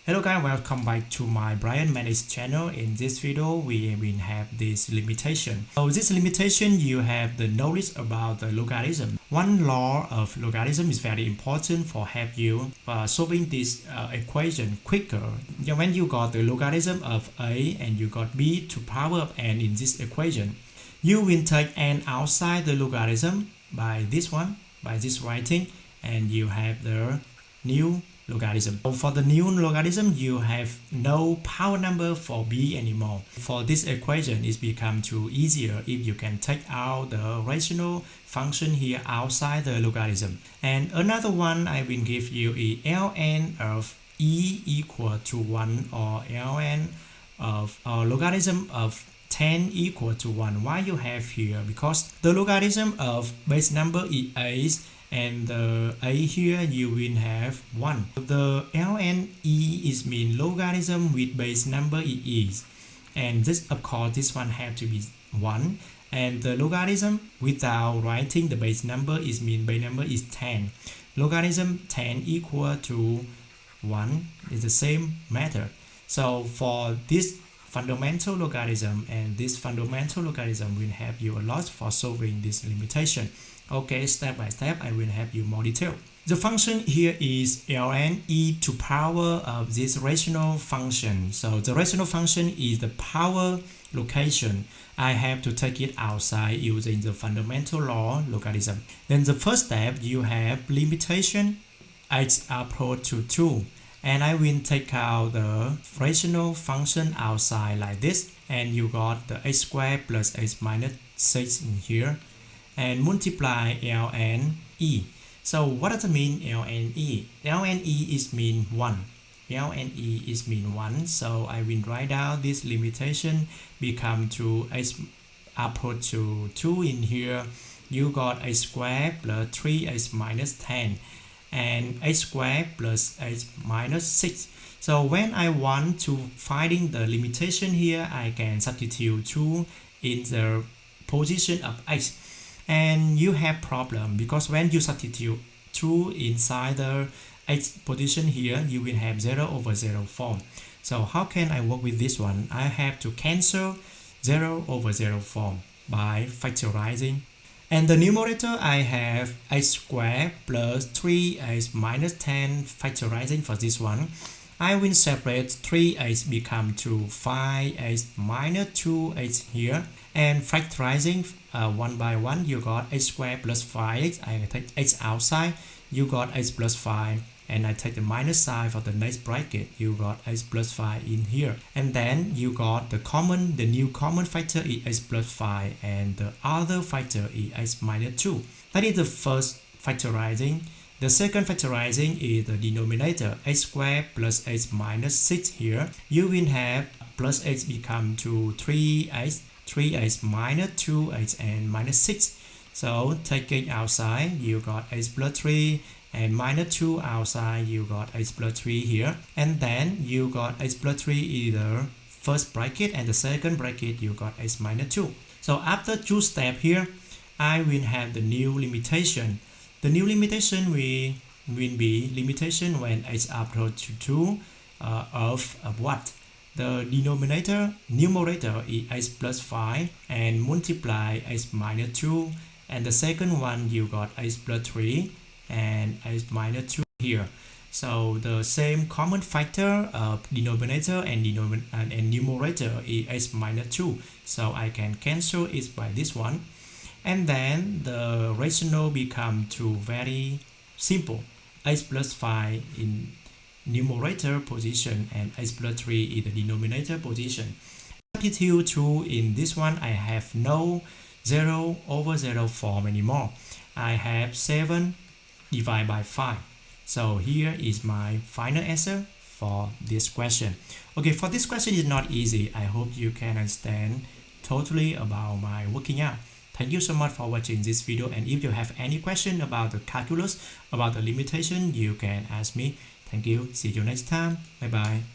Hello guys, welcome back to my MATHX channel. In this video, we will have this limitation. So this limitation, you have the knowledge about the logarithm. One law of logarithm is very important for help you solving this equation quicker. When you got the logarithm of a and you got b to power of n in this equation, you will take n outside the logarithm by this one, by this writing, and you have the new logarithm. So for the new logarithm, you have no power number for b anymore. For this equation, it becomes too easier if you can take out the rational function here outside the logarithm. And another one I will give you is ln of e equal to 1 or ln of logarithm of 10 equal to 1. Why you have here? Because the logarithm of base number is 8 and the a here you will have 1. The ln e is mean logarithm with base number is, and this of course this one have to be 1, and the logarithm without writing the base number is mean base number is 10. Logarithm 10 equal to 1 is the same method. So for this fundamental logarithm and this fundamental logarithm will help you a lot for solving this limitation. Okay, step by step, I will help you more detail. The function here is ln e to power of this rational function. So the rational function is the power location. I have to take it outside using the fundamental law logarithm. Then the first step, you have limitation x approach to 2. And I will take out the rational function outside like this. And you got the x squared plus x minus 6 in here. And multiply ln e. So what does it mean ln e? Ln e is mean 1. Ln e is mean 1. So I will write down this limitation become to x approach to 2 in here. You got x squared plus 3x minus 10 and x squared plus x minus 6. So when I want to finding the limitation here, I can substitute 2 in the position of x. And you have problem because when you substitute 2 inside the x position here, you will have 0 over 0 form. So how can I work with this one? I have to cancel 0 over 0 form by factorizing. And the numerator, I have x squared plus 3x minus 10 factorizing for this one. I will separate 3x become to 5x minus 2x here. And factorizing one by one, you got x squared plus 5x. I take x outside, you got x plus 5. And I take the minus sign for the next bracket, you got x plus 5 in here. And then you got the new common factor is x plus 5 and the other factor is x minus 2. That is the first factorizing. The second factorizing is the denominator x squared plus x minus 6 here. You will have plus x become to 3x minus 2x and minus 6. So taking outside, you got x plus 3 and minus 2 outside, you got x plus 3 here. And then you got x plus 3 is the first bracket and the second bracket you got x minus 2. So after 2 steps here, I will have the new limitation. The new limitation will be limitation when x approach to 2 of what? The numerator is x plus 5 and multiply x minus 2. And the second one, you got x plus 3 and x minus 2 here. So the same common factor of denominator and numerator is x minus 2. So I can cancel it by this one. And then the rational become to very simple. X plus 5 in numerator position and x plus 3 in the denominator position. Substitute 2 in this one, I have no 0 over 0 form anymore. I have 7 divided by 5. So here is my final answer for this question. Okay, for this question is not easy. I hope you can understand totally about my working out. Thank you so much for watching this video, and if you have any question about the calculus, about the limitation, you can ask me. Thank you. See you next time. Bye bye.